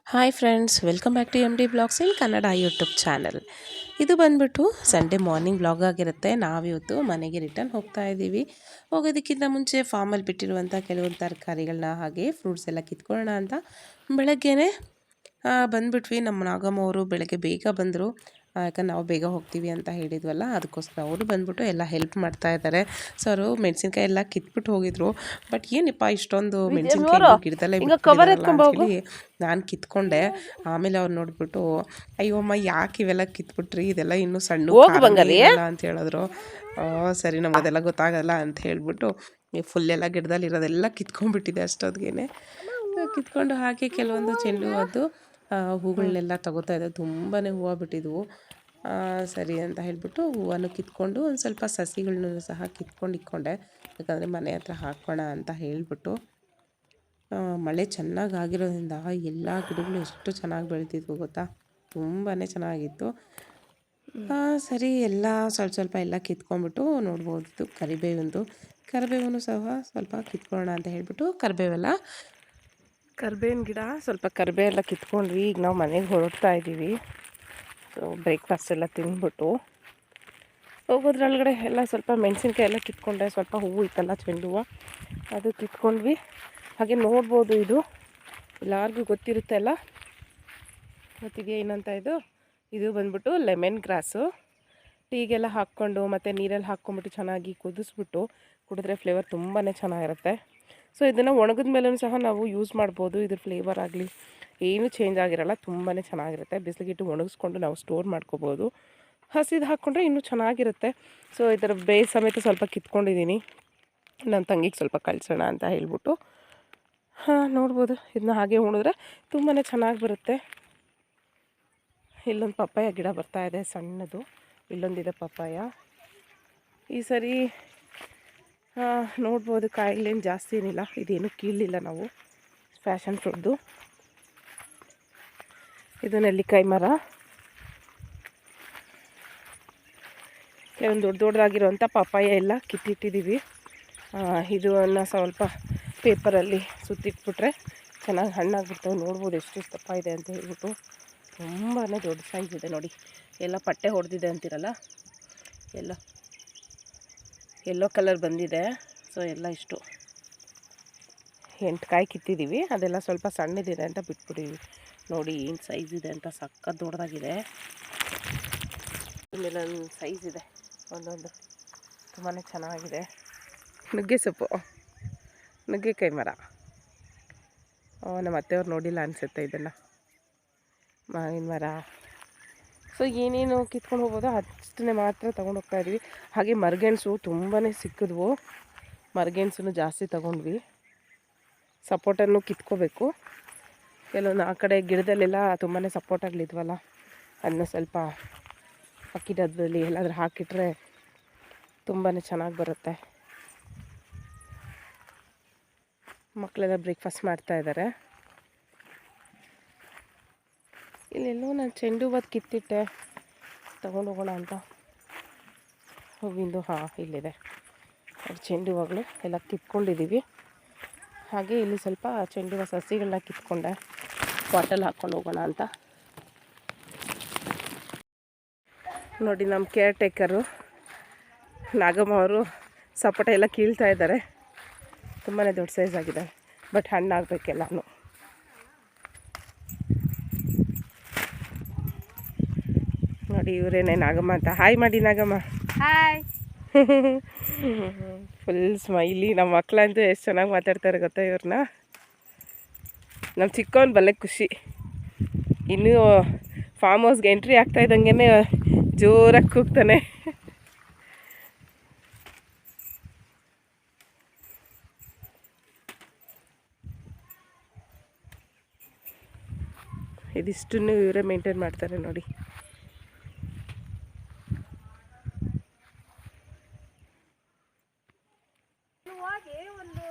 Hi friends, welcome back to M D vlogs in Kannada YouTube channel. ಇದು ಬಂದ್ಬಿಟ್ಟು Sunday morning blog ಆಗಿರುತ್ತೆ. ನಾವಿವತ್ತು ಮನೆಗೆ ರಿಟರ್ನ್ ಹೋಗ್ತಾ ಇದ್ದೀವಿ. ಹೋಗೋದಕ್ಕಿಂತ ಮುಂಚೆ ಫಾರ್ಮಲ್ಲಿ ಬಿಟ್ಟಿರುವಂಥ ಕೆಲವೊಂದು ತರಕಾರಿಗಳನ್ನ ಹಾಗೆ ಫ್ರೂಟ್ಸ್ ಎಲ್ಲ ಕಿತ್ಕೊಳ್ಳೋಣ ಅಂತ ಬೆಳಗ್ಗೆನೇ ಬಂದ್ಬಿಟ್ವಿ. ನಮ್ಮ ನಾಗಮ್ಮ ಅವರು ಬೆಳಗ್ಗೆ ಬೇಗ ಬಂದರು. ಯಾಕಂದ್ರೆ ನಾವು ಬೇಗ ಹೋಗ್ತೀವಿ ಅಂತ ಹೇಳಿದ್ವಲ್ಲ, ಅದಕ್ಕೋಸ್ಕರ ಅವರು ಬಂದ್ಬಿಟ್ಟು ಎಲ್ಲ ಹೆಲ್ಪ್ ಮಾಡ್ತಾ ಇದ್ದಾರೆ. ಸೊ ಅವರು ಮೆಣಸಿನ್ಕಾಯಿ ಎಲ್ಲ ಕಿತ್ಬಿಟ್ಟು ಹೋಗಿದ್ರು. ಬಟ್ ಏನಪ್ಪ ಇಷ್ಟೊಂದು ಮೆಣಸಿನ್ಕಾಯಿ ಗಿಡದಲ್ಲೇ ಬಿಟ್ಬಿಟ್ಟಿದಾರಲ್ಲ ಅಂತೇಳಿ ನಾನು ಕಿತ್ಕೊಂಡೆ. ಆಮೇಲೆ ಅವ್ರು ನೋಡ್ಬಿಟ್ಟು, ಅಯ್ಯೋ ಅಮ್ಮ ಯಾಕೆ ಇವೆಲ್ಲ ಕಿತ್ಬಿಟ್ರಿ, ಇದೆಲ್ಲ ಇನ್ನೂ ಸಣ್ಣ ಇಲ್ಲ ಅಂತ ಹೇಳಿದ್ರು. ಸರಿ, ನಮ್ಗೆ ಅದೆಲ್ಲ ಗೊತ್ತಾಗಲ್ಲ ಅಂತ ಹೇಳ್ಬಿಟ್ಟು ಫುಲ್ ಎಲ್ಲ ಗಿಡದಲ್ಲಿ ಇರೋದೆಲ್ಲ ಕಿತ್ಕೊಂಡ್ಬಿಟ್ಟಿದೆ ಅಷ್ಟೊತ್ತಿಗೆ. ಕಿತ್ಕೊಂಡು ಹಾಗೆ ಕೆಲವೊಂದು ಚೆಂಡು ಹೂವದ್ದು ಹೂಗಳನ್ನೆಲ್ಲ ತಗೋತಾ ಇದ್ದೆ. ತುಂಬಾ ಹೂವು ಬಿಟ್ಟಿದ್ವು. ಸರಿ ಅಂತ ಹೇಳ್ಬಿಟ್ಟು ಹೂವನ್ನು ಕಿತ್ಕೊಂಡು ಒಂದು ಸ್ವಲ್ಪ ಸಸಿಗಳನ್ನೂ ಸಹ ಕಿತ್ಕೊಂಡು ಇಟ್ಕೊಂಡೆ. ಯಾಕಂದರೆ ಮನೆ ಹತ್ರ ಹಾಕೋಣ ಅಂತ ಹೇಳ್ಬಿಟ್ಟು. ಮಳೆ ಚೆನ್ನಾಗಿ ಆಗಿರೋದ್ರಿಂದ ಎಲ್ಲ ಗಿಡಗಳು ಎಷ್ಟು ಚೆನ್ನಾಗಿ ಬೆಳೀತಿದ್ವು ಗೊತ್ತಾ, ತುಂಬಾ ಚೆನ್ನಾಗಿತ್ತು. ಸರಿ, ಎಲ್ಲ ಸ್ವಲ್ಪ ಎಲ್ಲ ಕಿತ್ಕೊಂಡ್ಬಿಟ್ಟು ನೋಡ್ಬೋದು. ಕರಿಬೇವನ್ನು ಸಹ ಸ್ವಲ್ಪ ಕಿತ್ಕೊಳ್ಳೋಣ ಅಂತ ಹೇಳ್ಬಿಟ್ಟು ಕರಿಬೇವಿನ ಗಿಡ ಸ್ವಲ್ಪ ಕರಿಬೇವೆಲ್ಲ ಕಿತ್ಕೊಂಡ್ವಿ. ಈಗ ನಾವು ಮನೆಗೆ ಹೊರಡ್ತಾ ಇದ್ದೀವಿ. ಸೊ ಬ್ರೇಕ್ಫಾಸ್ಟ್ ಎಲ್ಲ ತಿಂದ್ಬಿಟ್ಟು ಹೋಗೋದ್ರೊಳಗಡೆ ಎಲ್ಲ ಸ್ವಲ್ಪ ಮೆಣಸಿನ್ಕಾಯಿ ಎಲ್ಲ ಕಿತ್ಕೊಂಡೆ. ಸ್ವಲ್ಪ ಹೂವು ಇತ್ತಲ್ಲ, ಚೆಂಡು ಹೂವು, ಅದು ಕಿತ್ಕೊಂಡ್ವಿ. ಹಾಗೆ ನೋಡ್ಬೋದು, ಎಲ್ಲರಿಗೂ ಗೊತ್ತಿರುತ್ತೆ ಅಲ್ಲ, ಗೊತ್ತಿದೆಯಾ ಏನಂತ ಇದು ಬಂದ್ಬಿಟ್ಟು ಲೆಮನ್ ಗ್ರಾಸು. ಟೀಗೆಲ್ಲ ಹಾಕ್ಕೊಂಡು ಮತ್ತು ನೀರಲ್ಲಿ ಹಾಕ್ಕೊಂಬಿಟ್ಟು ಚೆನ್ನಾಗಿ ಕುದಿಸ್ಬಿಟ್ಟು ಕುಡಿದ್ರೆ ಫ್ಲೇವರ್ ತುಂಬಾ ಚೆನ್ನಾಗಿರುತ್ತೆ. ಸೊ ಇದನ್ನು ಒಣಗಿದ ಮೇಲೂ ಸಹ ನಾವು ಯೂಸ್ ಮಾಡ್ಬೋದು. ಇದ್ರ ಫ್ಲೇವರ್ ಆಗಲಿ ಏನೂ ಚೇಂಜ್ ಆಗಿರಲ್ಲ, ತುಂಬಾ ಚೆನ್ನಾಗಿರುತ್ತೆ. ಬಿಸಿಲಿಗಿಟ್ಟು ಒಣಗಿಸ್ಕೊಂಡು ನಾವು ಸ್ಟೋರ್ ಮಾಡ್ಕೋಬೋದು. ಹಸಿದು ಹಾಕ್ಕೊಂಡ್ರೆ ಇನ್ನೂ ಚೆನ್ನಾಗಿರುತ್ತೆ. ಸೊ ಇದರ ಬೇಸ್ ಸಮೇತ ಸ್ವಲ್ಪ ಕಿತ್ಕೊಂಡಿದ್ದೀನಿ, ನನ್ನ ತಂಗಿಗೆ ಸ್ವಲ್ಪ ಕಳಿಸೋಣ ಅಂತ ಹೇಳ್ಬಿಟ್ಟು. ನೋಡ್ಬೋದು, ಇದನ್ನ ಹಾಗೆ ಉಣಿದ್ರೆ ತುಂಬಾ ಚೆನ್ನಾಗಿ ಬರುತ್ತೆ. ಇಲ್ಲೊಂದು ಪಪ್ಪಾಯ ಗಿಡ ಬರ್ತಾಯಿದೆ ಸಣ್ಣದು, ಇಲ್ಲೊಂದಿದೆ ಪಪ್ಪಾಯ. ಈ ಸರಿ ನೋಡ್ಬೋದು, ಕಾಯಿಗಳೇನು ಜಾಸ್ತಿ ಏನಿಲ್ಲ. ಇದೇನು ಕೀಳಲಿಲ್ಲ ನಾವು, ಫ್ಯಾಷನ್ ಫ್ರೂಟ್ದು. ಇದು ನೆಲ್ಲಿಕಾಯಿ ಮರ. ಕೆಲವೊಂದು ದೊಡ್ಡದಾಗಿರೋಂಥ ಪಪ್ಪಾಯ ಎಲ್ಲ ಕಿತ್ತಿಟ್ಟಿದ್ದೀವಿ. ಇದನ್ನು ಸ್ವಲ್ಪ ಪೇಪರಲ್ಲಿ ಸುತ್ತಿಟ್ಬಿಟ್ರೆ ಚೆನ್ನಾಗಿ ಹಣ್ಣಾಗ್ಬಿಡ್ತವೆ. ನೋಡ್ಬೋದು ಎಷ್ಟು ದಪ್ಪ ಇದೆ ಅಂತ ಹೇಳ್ಬಿಟ್ಟು. ತುಂಬಾ ದೊಡ್ಡ ಸೈಜ್ ಇದೆ ನೋಡಿ. ಎಲ್ಲ ಪಟ್ಟೆ ಹೊಡೆದಿದೆ ಅಂತಿರಲ್ಲ, ಎಲ್ಲೋ ಕಲರ್ ಬಂದಿದೆ. ಸೊ ಎಲ್ಲ ಇಷ್ಟು 8 ಕಾಯಿ ಕಿತ್ತಿದ್ದೀವಿ. ಅದೆಲ್ಲ ಸ್ವಲ್ಪ ಸಣ್ಣದಿದೆ ಅಂತ ಬಿಟ್ಬಿಟ್ಟಿದ್ದೀವಿ. ನೋಡಿ ಏನು ಸೈಜ್ ಇದೆ ಅಂತ, ಸಖತ್ ದೊಡ್ಡದಾಗಿದೆ. ಆಮೇಲೆ ಒಂದು ಸೈಜ್ ಇದೆ ಒಂದೊಂದು, ತುಂಬಾ ಚೆನ್ನಾಗಿದೆ. ನುಗ್ಗೆ ಸೊಪ್ಪು, ನುಗ್ಗೆಕಾಯಿ ಮರ. ನಮ್ಮ ಅತ್ತೆಯವ್ರು ನೋಡಿಲ್ಲ ಅನಿಸುತ್ತೆ ಇದನ್ನು. ಮಾವಿನ ಮರ. ಸೊ ಏನೇನು ಕಿತ್ಕೊಂಡು ಹೋಗ್ಬೋದೋ ಅಷ್ಟನ್ನೇ ಮಾತ್ರ ತೊಗೊಂಡು ಹೋಗ್ತಾಯಿದ್ವಿ. ಹಾಗೆ ಮರಗೆಣಸು ತುಂಬಾ ಸಿಕ್ಕಿದ್ವು. ಮರಗೆಣಸನ್ನು ಜಾಸ್ತಿ ತೊಗೊಂಡ್ವಿ. ಸಪೋಟನ್ನು ಕಿತ್ಕೋಬೇಕು. ಕೆಲವೊಂದು ಆ ಕಡೆ ಗಿಡದಲ್ಲೆಲ್ಲ ತುಂಬಾ ಸಪೋಟಗಳಿದ್ವಲ್ಲ, ಅದನ್ನ ಸ್ವಲ್ಪ ಅಕ್ಕಿ ಡಬ್ಬದಲ್ಲಿ ಎಲ್ಲಾದರೂ ಹಾಕಿಟ್ರೆ ತುಂಬಾ ಚೆನ್ನಾಗಿ ಬರುತ್ತೆ. ಮಕ್ಕಳೆಲ್ಲ ಬ್ರೇಕ್ಫಾಸ್ಟ್ ಮಾಡ್ತಾಯಿದ್ದಾರೆ. ಇಲ್ಲೆಲ್ಲೋ ನಾನು ಚೆಂಡು ಹೂವು ಕಿತ್ತಿಟ್ಟೆ, ತೊಗೊಂಡು ಹೋಗೋಣ ಅಂತ. ಹೂವಿಂದು ಇಲ್ಲಿದೆ ಚೆಂಡು ಹೂವುಗಳು ಎಲ್ಲ ಕಿತ್ಕೊಂಡಿದ್ದೀವಿ. ಹಾಗೆ ಇಲ್ಲಿ ಸ್ವಲ್ಪ ಚೆಂಡು ಹೂವು ಸಸಿಗಳನ್ನ ಕಿತ್ಕೊಂಡೆ, ಬಾಟಲ್ ಹಾಕ್ಕೊಂಡು ಹೋಗೋಣ ಅಂತ. ನೋಡಿ, ನಮ್ಮ ಕೇರ್ ಟೇಕರು ನಾಗಮ್ಮ ಅವರು ಸಪೋಟ ಎಲ್ಲ ಕೀಳ್ತಾ ಇದ್ದಾರೆ. ತುಂಬಾ ದೊಡ್ಡ ಸೈಜ್ ಆಗಿದೆ, ಬಟ್ ಹಣ್ಣಾಗಬೇಕೆಲ್ಲನೂ. ನೋಡಿ, ಇವರೇನೆ ನಾಗಮ್ಮ ಅಂತ. ಹಾಯ್ ಮಾಡಿ ನಾಗಮ್ಮ. ಹಾಯ್. Full smiley. ನಮ್ಮ ಮಕ್ಕಳಂತೂ ಎಷ್ಟು ಚೆನ್ನಾಗಿ ಮಾತಾಡ್ತಾರೆ ಗೊತ್ತಾ ಇವ್ರನ್ನ. ನಮ್ಮ ಚಿಕ್ಕವನು ಬಲ್ಲೆ ಖುಷಿ. ಇನ್ನೂ ಫಾರ್ಮ್ ಹೌಸ್ಗೆ ಎಂಟ್ರಿ ಆಗ್ತಾ ಇದ್ದಂಗೆ ಜೋರಾಗಿ ಕೂಗ್ತಾನೆ. ಇದಿಷ್ಟನ್ನು ಇವರೇ ಮೇಂಟೈನ್ ಮಾಡ್ತಾರೆ ನೋಡಿ.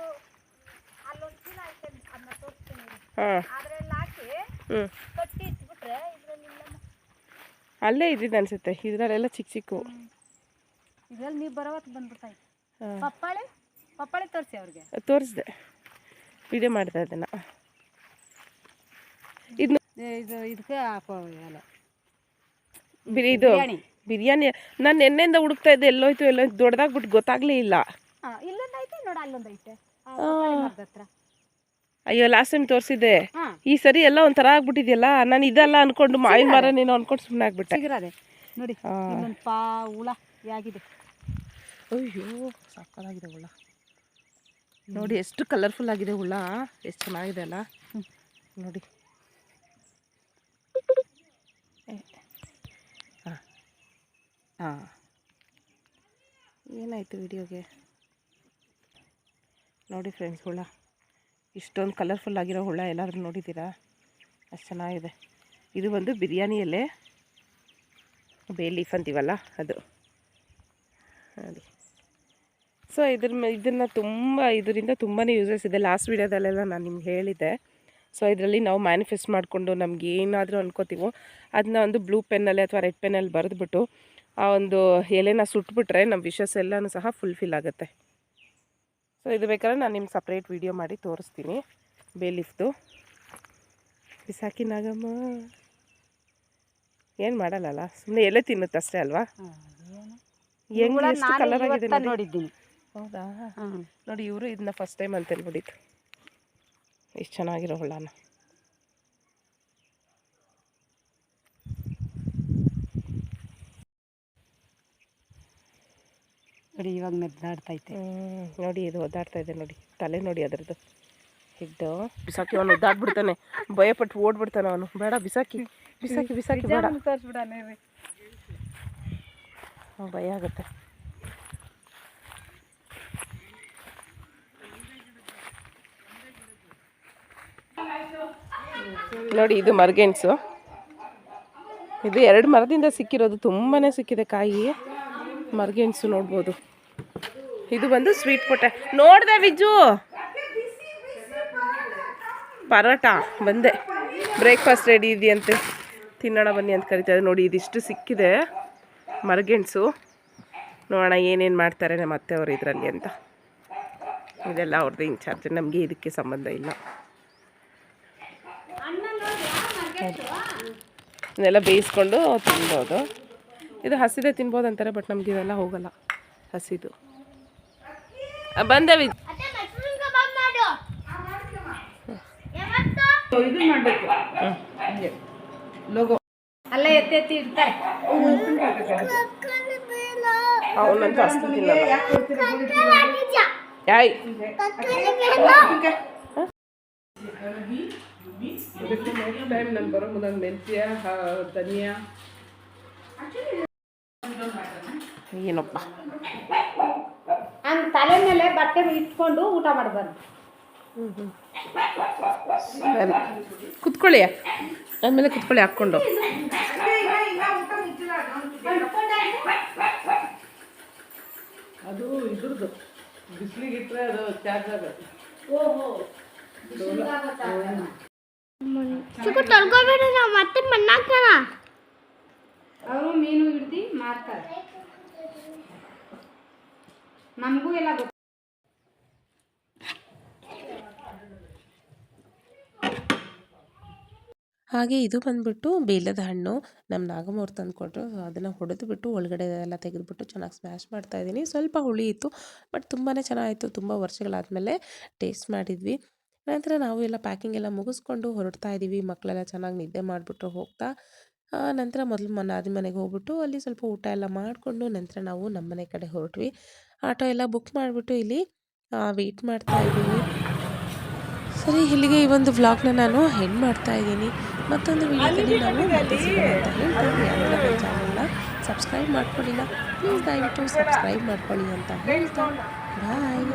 ಅಲ್ಲೇ ಇದ್ದಿದ್ದು ಅನ್ಸುತ್ತೆ. ಇದರಲ್ಲೆಲ್ಲ ಚಿಕ್ಕ ಚಿಕ್ಕ ಇದ್ರಲ್ಲಿ ನೀವು ಬರೋವತ್ತು ಬಂದ್ಬಿಡ್ತಾಯಿ. ಪಪ್ಪಾಳಿ ತೋರಿಸಿ ಅವ್ರಿಗೆ. ತೋರಿಸ್ದೆ, ವಿಡಿಯೋ ಮಾಡಿದೆ ಅದನ್ನು. ಇದು ಇದು ಇದಕ್ಕೆ ಹಾಕೋ ಎಲ್ಲ ಇದು ಬಿರಿಯಾನಿ. ಬಿರಿಯಾನಿ ನಾನು ನಿನ್ನೆಯಿಂದ ಹುಡುಕ್ತಾ ಇದ್ದೆ, ಎಲ್ಲೋಯ್ತು ಎಲ್ಲೋಯ್ತು ದೊಡ್ಡದಾಗ್ಬಿಟ್ಟು ಗೊತ್ತಾಗ್ಲೇ ಇಲ್ಲ. ಇಲ್ಲೊಂದು ಐತೆ ನೋಡ, ಅಲ್ಲೊಂದು ಐತೆ ಮರದ ಹತ್ರ. ಅಯ್ಯೋ ಲಾಸ್ಟ್ ಟೈಮ್ ತೋರಿಸಿದ್ದೆ, ಹಾಂ ಈ ಸರಿ ಎಲ್ಲ ಒಂಥರ ಆಗ್ಬಿಟ್ಟಿದೆಯಲ್ಲ. ನಾನು ಇದೆಲ್ಲ ಅನ್ಕೊಂಡು ಮಾವಿನ ಮರ ನೀನು ಅನ್ಕೊಂಡು ಸುಮ್ಮನೆ ಆಗ್ಬಿಟ್ಟೆ. ಸಿಗರದೆ ನೋಡಿ, ಇನ್ನೊಂದು ಹುಳ ಯಾಗಿದೆ. ಅಯ್ಯೋ ಸಾಕಾಗಿದೆ ಹುಳ. ನೋಡಿ ಎಷ್ಟು ಕಲರ್ಫುಲ್ ಆಗಿದೆ ಹುಳ, ಎಷ್ಟು ಚೆನ್ನಾಗಿದೆ ಅಲ್ಲ ನೋಡಿ. ಹಾಂ ಹಾಂ ಏನಾಯಿತು ವಿಡಿಯೋಗೆ ನೋಡಿ ಫ್ರೆಂಡ್ಸ್. ಹುಳ ಇಷ್ಟೊಂದು ಕಲರ್ಫುಲ್ ಆಗಿರೋ ಹುಳ ಎಲ್ಲಾದರೂ ನೋಡಿದ್ದೀರಾ? ಅಷ್ಟು ಚೆನ್ನಾಗಿದೆ. ಇದು ಒಂದು ಬಿರಿಯಾನಿ ಎಲೆ, ಬೇ ಲೀಫ್ ಅಂತೀವಲ್ಲ ಅದು ನೋಡಿ. ಸೊ ಇದರಿಂದ ತುಂಬಾ ಯೂಸಸ್ ಇದೆ. ಲಾಸ್ಟ್ ವೀಡಿಯೋದಲ್ಲೆಲ್ಲ ನಾನು ನಿಮ್ಗೆ ಹೇಳಿದ್ದೆ. ಸೊ ಇದರಲ್ಲಿ ನಾವು ಮ್ಯಾನಿಫೆಸ್ಟ್ ಮಾಡಿಕೊಂಡು ನಮ್ಗೆ ಏನಾದರೂ ಅನ್ಕೋತೀವೋ ಅದನ್ನ ಒಂದು ಬ್ಲೂ ಪೆನ್ನಲ್ಲಿ ಅಥವಾ ರೆಡ್ ಪೆನ್ನಲ್ಲಿ ಬರೆದ್ಬಿಟ್ಟು ಆ ಒಂದು ಎಲೆನ ಸುಟ್ಬಿಟ್ರೆ ನಮ್ಮ ವಿಶಸ್ ಎಲ್ಲನೂ ಸಹ ಫುಲ್ಫಿಲ್ ಆಗುತ್ತೆ. ಸೊ ಇದು ಬೇಕಾದ್ರೆ ನಾನು ನಿಮ್ಗೆ ಸಪ್ರೇಟ್ ವೀಡಿಯೋ ಮಾಡಿ ತೋರಿಸ್ತೀನಿ. ಬೇ ಲೀಫ್ದು ಬಿಸಾಕಿ ನಾಗಮ್ಮ ಏನು ಮಾಡಲ್ಲ, ಸುಮ್ಮನೆ ಎಲೆ ತಿನ್ನುತ್ತಷ್ಟೇ ಅಲ್ವಾ? ಹೆಂಗೆ ಎಷ್ಟು ಕಲರ್ ಆಗಿದೆ ನೋಡಿದ್ದೀನಿ. ಹೌದಾ? ನೋಡಿ ಇವರು ಇದನ್ನ ಫಸ್ಟ್ ಟೈಮ್ ಅಂತ ಹೇಳ್ಬಿಟ್ಟಿತ್ತು. ಎಷ್ಟು ಚೆನ್ನಾಗಿರೋ ಹುಳನ ನೋಡಿ, ಇವಾಗ ಮೆದ್ದಾಡ್ತೈತೆ ನೋಡಿ. ಇದು ಒದ್ದಾಡ್ತಾ ಇದೆ ನೋಡಿ, ತಲೆ ನೋಡಿ ಅದರದ್ದು ಹಿಡ್ದು. ಬಿಸಾಕಿ ಅವನು ಒದ್ದಾಡ್ಬಿಡ್ತಾನೆ, ಭಯಪಟ್ಟು ಓಡ್ಬಿಡ್ತಾನೆ ಅವನು. ಬೇಡ ಬಿಸಾಕಿ ಬಿಸಾಕಿ ಬಿಸಾಕಿ ಬೇಡ, ಭಯ ಆಗುತ್ತೆ. ನೋಡಿ ಇದು ಮರ್ಗೆಣ್ಸು. ಇದು 2 ಮರದಿಂದ ಸಿಕ್ಕಿರೋದು, ತುಂಬಾ ಸಿಕ್ಕಿದೆ ಕಾಯಿ. ಮರ್ಗೆಣ್ಸು ನೋಡ್ಬೋದು. ಇದು ಬಂದು ಸ್ವೀಟ್ ಪೊಟೆ. ನೋಡಿದೆ ವಿಜ್ಜು, ಪರೋಟ ಬಂದೆ. ಬ್ರೇಕ್ಫಾಸ್ಟ್ ರೆಡಿ ಇದೆಯಂತೆ, ತಿನ್ನೋಣ ಬನ್ನಿ ಅಂತ ಕರಿತಾರೆ. ನೋಡಿ ಇದಿಷ್ಟು ಸಿಕ್ಕಿದೆ ಮರಗೆಣಸು. ನೋಡೋಣ ಏನೇನು ಮಾಡ್ತಾರೆ ನಮ್ಮ ಅತ್ತೆಯವರು ಇದರಲ್ಲಿ ಅಂತ. ಇದೆಲ್ಲ ಅವ್ರದ್ದು ಇನ್ಚಾರ್ಜ್, ನಮಗೆ ಇದಕ್ಕೆ ಸಂಬಂಧ ಇಲ್ಲ. ಇದೆಲ್ಲ ಬೇಯಿಸ್ಕೊಂಡು ತಿನ್ಬೋದು. ಇದು ಹಸಿದೆ ತಿನ್ಬೋದು ಅಂತಾರೆ, ಬಟ್ ನಮ್ಗೆ ಇದೆಲ್ಲ ಹೋಗಲ್ಲ ಹಸಿದು. ಬಂದೆ ಇದು ಮಾಡಬೇಕು. ಲೋಗೋ ಅಲ್ಲ ಎತ್ತಿ ಎತ್ತಿ ಇಡ್ತಾರೆ. ಅವನಂತ ಅಷ್ಟು ತಿನ್ನಲ್ಲ. ಯಾಯ್ ನೆಕ್ಸ್ಟ್ ಟೈಮ್ ನಾನು ಬರೋ ಮುಂದೆ ಮೆಂತ್ಯ ಧನಿಯಾ ಏನಪ್ಪ ತಲೆ ಮೇಲೆ ಬಟ್ಟೆ ಇಟ್ಕೊಂಡು ಊಟ ಮಾಡಬಾರ್ದು. ಕುತ್ಕೊಳ್ಳಿ, ಆಮೇಲೆ ಕುತ್ಕೊಳ್ಳಿ ಹಾಕ್ಕೊಂಡು. ಅದು ಇದ್ರದ್ದು ಬಿಸಿಲಿಗೆ ಇಟ್ಟರೆ ಅದು ಚಾರ್ಜ್ ಆಗುತ್ತೆ. ತೊಳ್ಕೊಬೇಡ, ನಾವು ಮತ್ತೆ ಮಣ್ಣಾಕ್ತಾನ. ಅವರು ಮೀನು ಹಿಡ್ದು ಮಾರ್ತಾರೆ, ನಮಗೂ ಎಲ್ಲ ಗೊತ್ತು. ಹಾಗೆ ಇದು ಬಂದುಬಿಟ್ಟು ಬೇಲದ ಹಣ್ಣು ನಮ್ಮ ನಾಗಮ್ಮವ್ರು ತಂದುಕೊಟ್ರು. ಅದನ್ನು ಹೊಡೆದುಬಿಟ್ಟು ಒಳಗಡೆ ಎಲ್ಲ ತೆಗೆದುಬಿಟ್ಟು ಚೆನ್ನಾಗಿ ಸ್ಮ್ಯಾಶ್ ಮಾಡ್ತಾಯಿದ್ದೀನಿ. ಸ್ವಲ್ಪ ಹುಳಿ ಇತ್ತು, ಬಟ್ ತುಂಬಾ ಚೆನ್ನಾಗಿತ್ತು. ತುಂಬ ವರ್ಷಗಳಾದಮೇಲೆ ಟೇಸ್ಟ್ ಮಾಡಿದ್ವಿ. ನಂತರ ನಾವು ಎಲ್ಲ ಪ್ಯಾಕಿಂಗ್ ಎಲ್ಲ ಮುಗಿಸ್ಕೊಂಡು ಹೊರಡ್ತಾ ಇದ್ದೀವಿ. ಮಕ್ಕಳೆಲ್ಲ ಚೆನ್ನಾಗಿ ನಿದ್ದೆ ಮಾಡಿಬಿಟ್ಟು ಹೋಗ್ತಾ. ನಂತರ ಮೊದಲು ನಾದಿ ಮನೆಗೆ ಹೋಗ್ಬಿಟ್ಟು ಅಲ್ಲಿ ಸ್ವಲ್ಪ ಊಟ ಎಲ್ಲ ಮಾಡಿಕೊಂಡು ನಂತರ ನಾವು ನಮ್ಮ ಮನೆ ಕಡೆ ಹೊರಟ್ವಿ. ಆಟೋ ಎಲ್ಲ ಬುಕ್ ಮಾಡಿಬಿಟ್ಟು ಇಲ್ಲಿ ವೆಯ್ಟ್ ಮಾಡ್ತಾ ಇದ್ದೀವಿ. ಸರಿ, ಇಲ್ಲಿಗೆ ಈ ಒಂದು ವ್ಲಾಗ್ನ ನಾನು ಎಂಡ್ ಮಾಡ್ತಾ ಇದ್ದೀನಿ. ಮತ್ತೊಂದು ವಿಡಿಯೋದಲ್ಲಿ ನಾವು ಮತ್ತೆ ಸಿಗೋಣ ಅಂತ ಹೇಳ್ತಾ, ಯಾರೆಲ್ಲ ನನ್ನ ಚಾನಲ್ನ ಸಬ್ಸ್ಕ್ರೈಬ್ ಮಾಡ್ಕೊಳ್ಳಿಲ್ಲ ಪ್ಲೀಸ್ ದಯವಿಟ್ಟು ಸಬ್ಸ್ಕ್ರೈಬ್ ಮಾಡ್ಕೊಳ್ಳಿ ಅಂತ ಹೇಳ್ತಾ ಬಾಯ್.